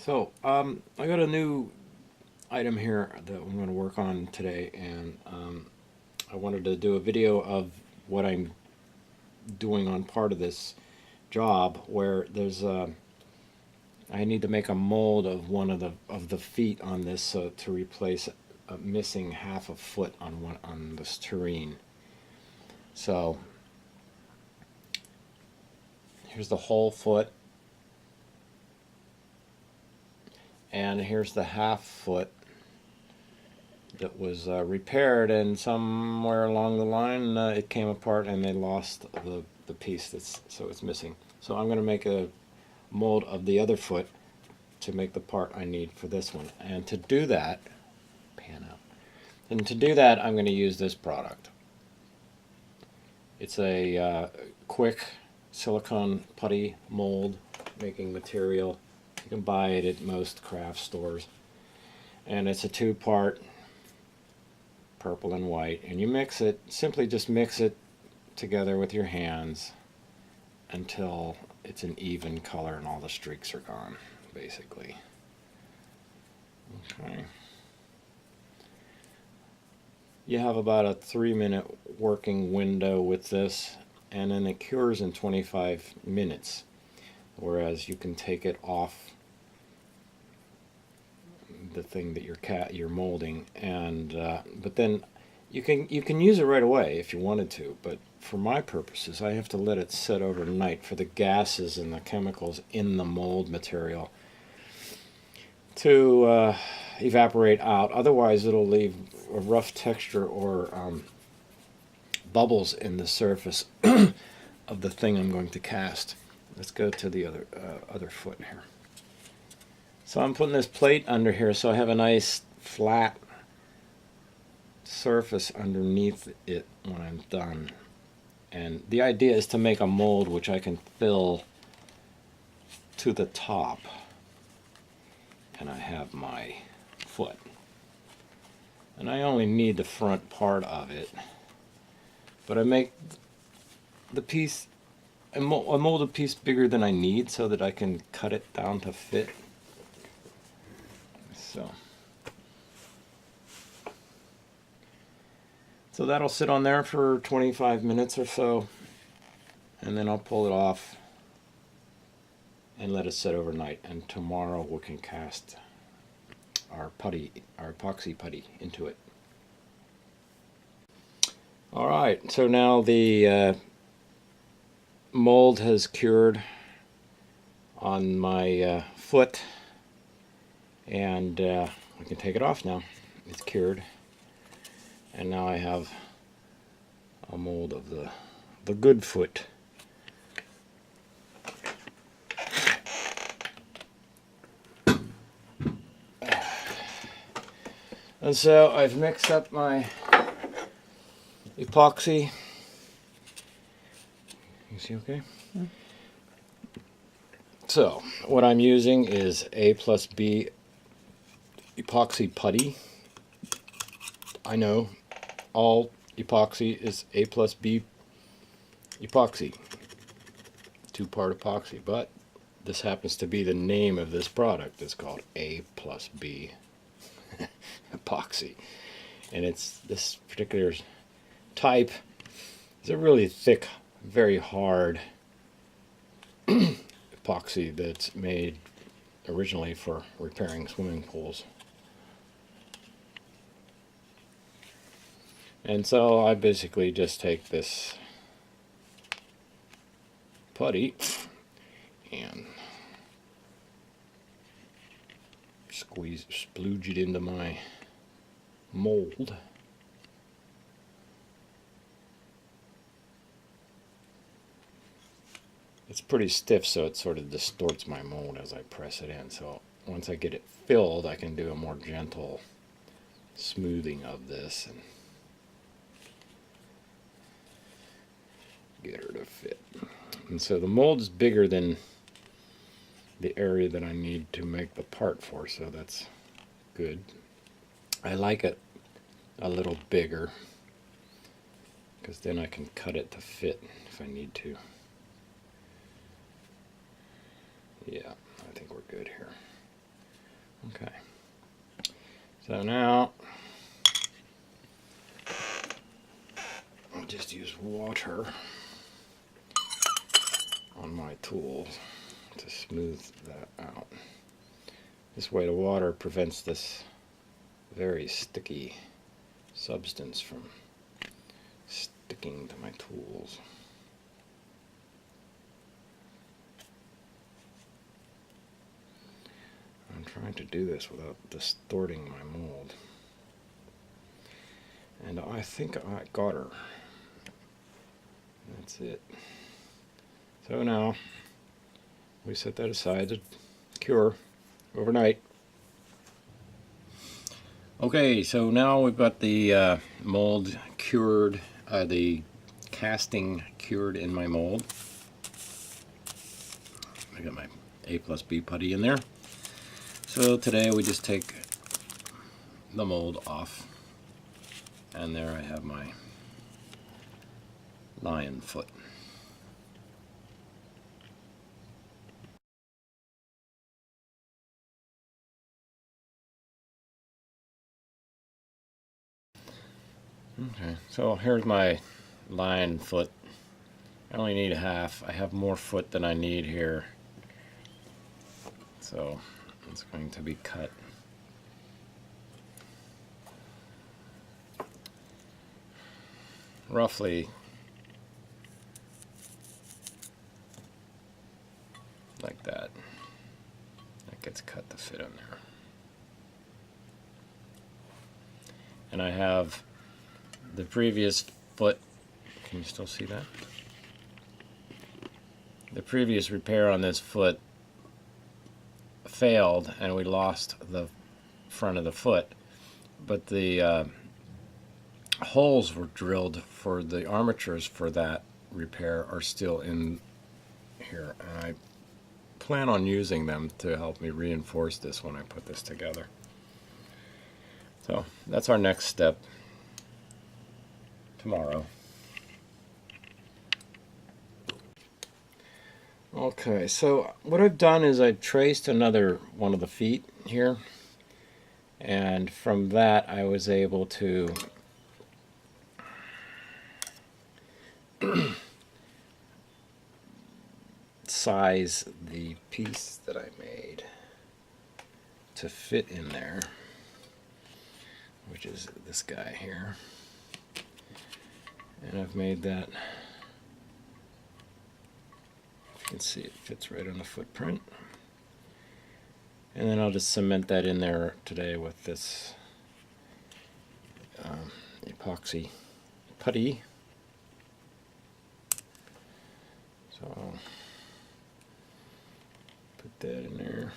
So, I got a new item here that I'm going to work on today, and I wanted to do a video of what I'm doing on part of this job, where I need to make a mold of one of the feet on this, to replace a missing half a foot on this tureen. So here's the whole foot, and here's the half foot that was repaired, and somewhere along the line it came apart and they lost the piece so it's missing. So I'm going to make a mold of the other foot to make the part I need for this one. And to do that, pan out. And to do that, I'm going to use this product. It's a quick silicone putty mold making material. You can buy it at most craft stores. And it's a two-part, purple and white, and you mix it, simply just mix it together with your hands until it's an even color and all the streaks are gone, basically. Okay. You have about a 3-minute working window with this, and then it cures in 25 minutes, whereas you can take it off the thing that you're molding, and but then you can use it right away if you wanted to, but for my purposes I have to let it sit overnight for the gases and the chemicals in the mold material to evaporate out. Otherwise it'll leave a rough texture or bubbles in the surface of the thing I'm going to cast. Let's go to the other foot here. So I'm putting this plate under here so I have a nice flat surface underneath it when I'm done. And the idea is to make a mold which I can fill to the top. And I have my foot. And I only need the front part of it. But I make the piece, I mold a piece bigger than I need so that I can cut it down to fit. So that'll sit on there for 25 minutes or so, and then I'll pull it off and let it sit overnight, and tomorrow we can cast our epoxy putty into it. Alright, so now the mold has cured on my foot, and we can take it off now. It's cured, and now I have a mold of the good foot. And so I've mixed up my epoxy. You see okay? Yeah. So what I'm using is A+B epoxy putty. I know all epoxy is A+B epoxy, two-part epoxy, but this happens to be the name of this product. It's called A+B epoxy, and it's this particular type is a really thick, very hard epoxy that's made originally for repairing swimming pools. And so I basically just take this putty and splooge it into my mold. It's pretty stiff, so it sort of distorts my mold as I press it in. So once I get it filled, I can do a more gentle smoothing of this and get her to fit. And so the mold is bigger than the area that I need to make the part for, so that's good. I like it a little bigger because then I can cut it to fit if I need to. Yeah, I think we're good here. Okay. So now I'll just use water on my tools to smooth that out. This way the water prevents this very sticky substance from sticking to my tools. I'm trying to do this without distorting my mold. And I think I got her. That's it. So now we set that aside to cure overnight. Okay, so now we've got the mold cured, the casting cured in my mold. I got my A+B putty in there. So today we just take the mold off, and there I have my lion foot. Okay, so here's my lion foot. I only need half. I have more foot than I need here. So it's going to be cut. Roughly like that. That gets cut to fit in there. And I have the previous foot. Can you still see that? The previous repair on this foot failed and we lost the front of the foot, but the holes were drilled for the armatures for that repair are still in here, and I plan on using them to help me reinforce this when I put this together. So that's our next step tomorrow. Okay, so what I've done is I've traced another one of the feet here, and from that I was able to size the piece that I made to fit in there, which is this guy here. And I've made that, you can see it fits right on the footprint. And then I'll just cement that in there today with this epoxy putty. So I'll put that in there.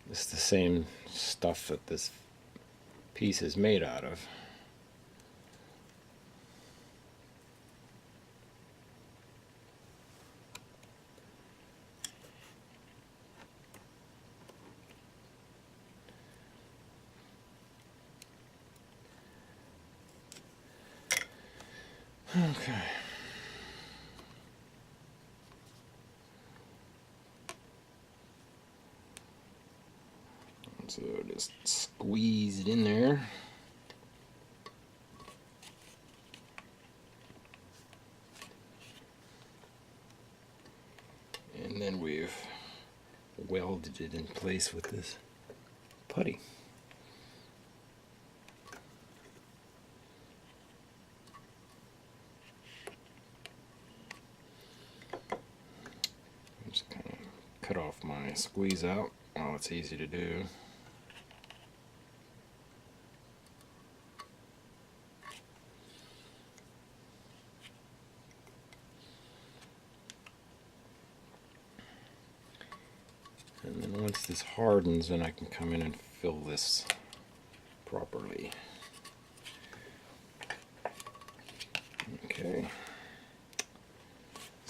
It's the same stuff that this piece is made out of. Okay. So just squeeze it in there. And then we've welded it in place with this putty. Just kind of cut off my squeeze out. Oh, it's easy to do. And then once this hardens, then I can come in and fill this properly. Okay.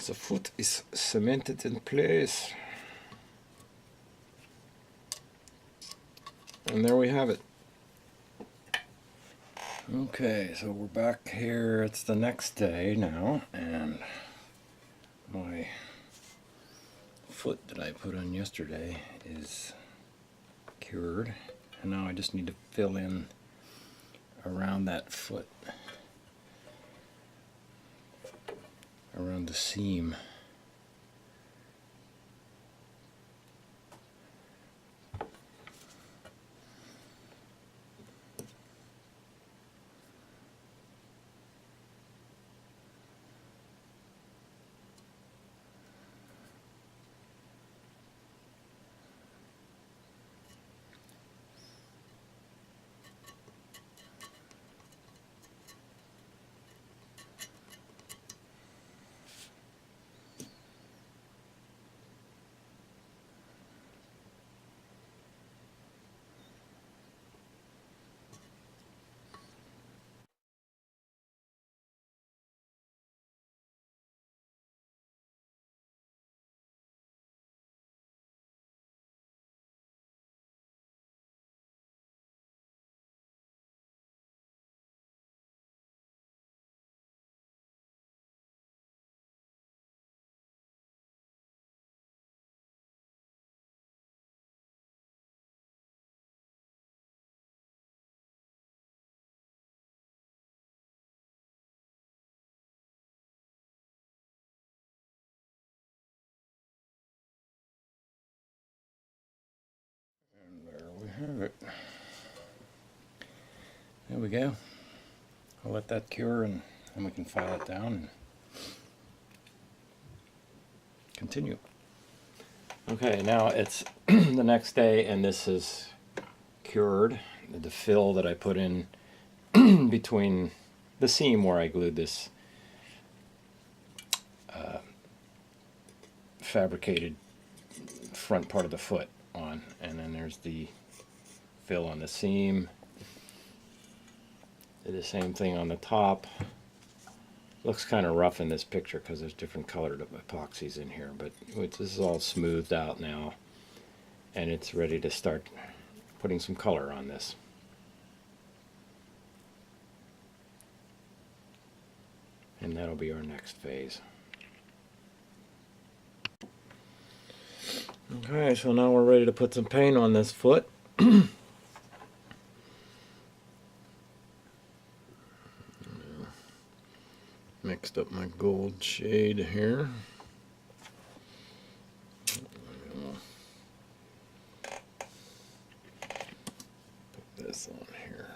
The foot is cemented in place. And there we have it. Okay, so we're back here. It's the next day now, and my foot that I put on yesterday is cured. And now I just need to fill in around that foot, around the seam. Have it. There we go. I'll let that cure and then we can file it down and continue. Okay, now it's the next day and this is cured. The fill that I put in between the seam where I glued this fabricated front part of the foot on, and then there's the fill on the seam. Did the same thing on the top. Looks kind of rough in this picture because there's different colored epoxies in here, but this is all smoothed out now and it's ready to start putting some color on this. And that'll be our next phase. Okay, so now we're ready to put some paint on this foot. Mixed up my gold shade here. Put this on here.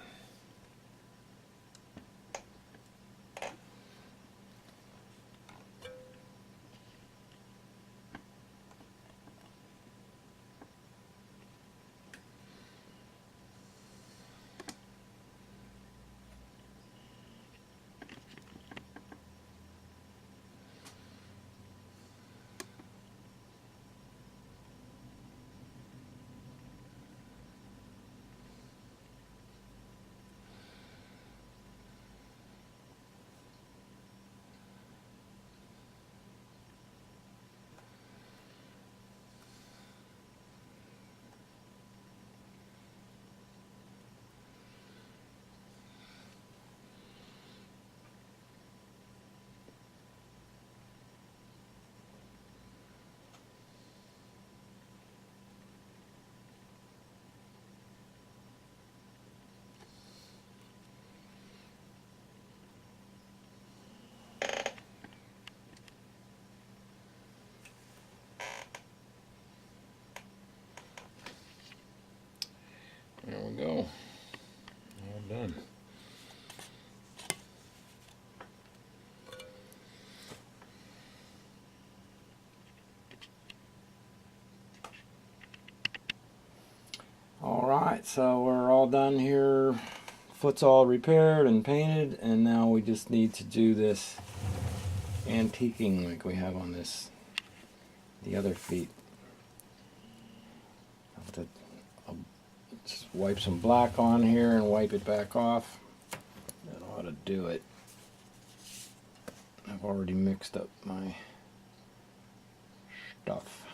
There we go. All done. All right, so we're all done here. Foot's all repaired and painted, and now we just need to do this antiquing like we have on the other feet. I'll just wipe some black on here and wipe it back off. That ought to do it. I've already mixed up my stuff.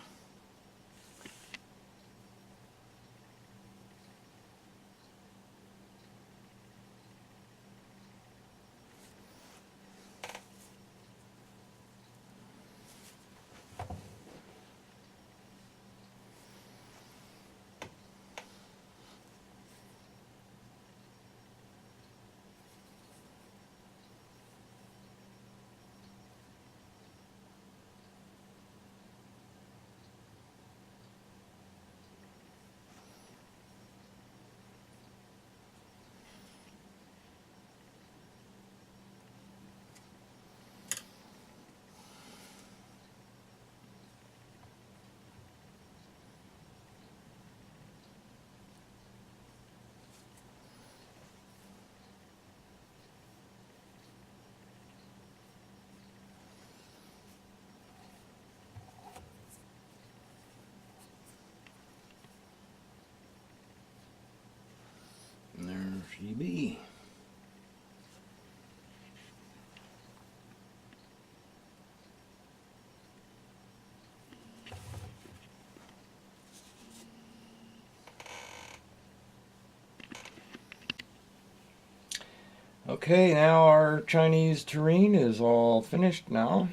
Okay, now our Chinese tureen is all finished now.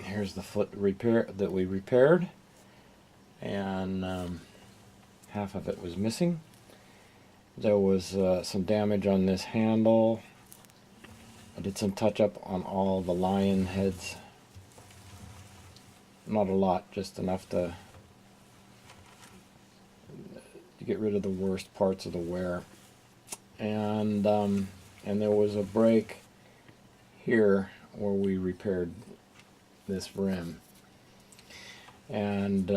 Here's the foot repair that we repaired, and half of it was missing. There was some damage on this handle. I did some touch up on all the lion heads. Not a lot, just enough to get rid of the worst parts of the wear. And there was a break here where we repaired this rim. And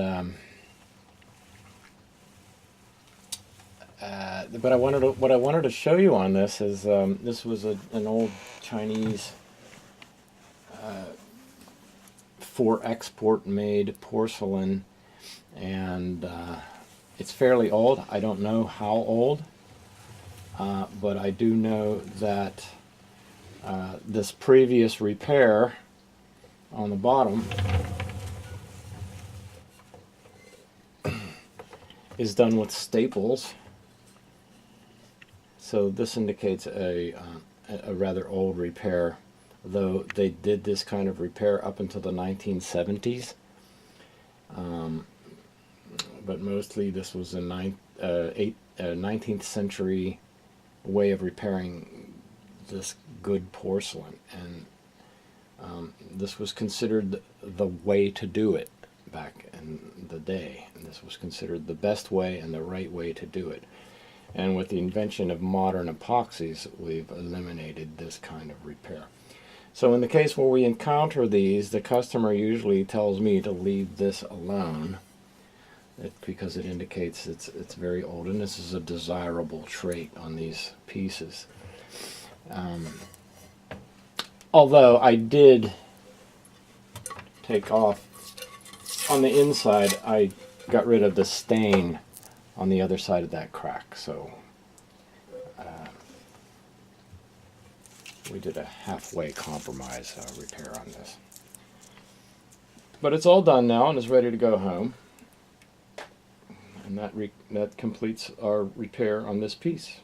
but what I wanted to show you on this is this was an old Chinese for export made porcelain, and it's fairly old. I don't know how old, but I do know that this previous repair on the bottom is done with staples. So this indicates a rather old repair, though they did this kind of repair up until the 1970s. But mostly this was a 19th century way of repairing this good porcelain, and this was considered the way to do it back in the day. And this was considered the best way and the right way to do it. And with the invention of modern epoxies, we've eliminated this kind of repair. So in the case where we encounter these, the customer usually tells me to leave this alone, because it indicates it's very old, and this is a desirable trait on these pieces. Although I did take off, on the inside, I got rid of the stain on the other side of that crack, so we did a halfway compromise repair on this. But it's all done now and is ready to go home, and that completes our repair on this piece.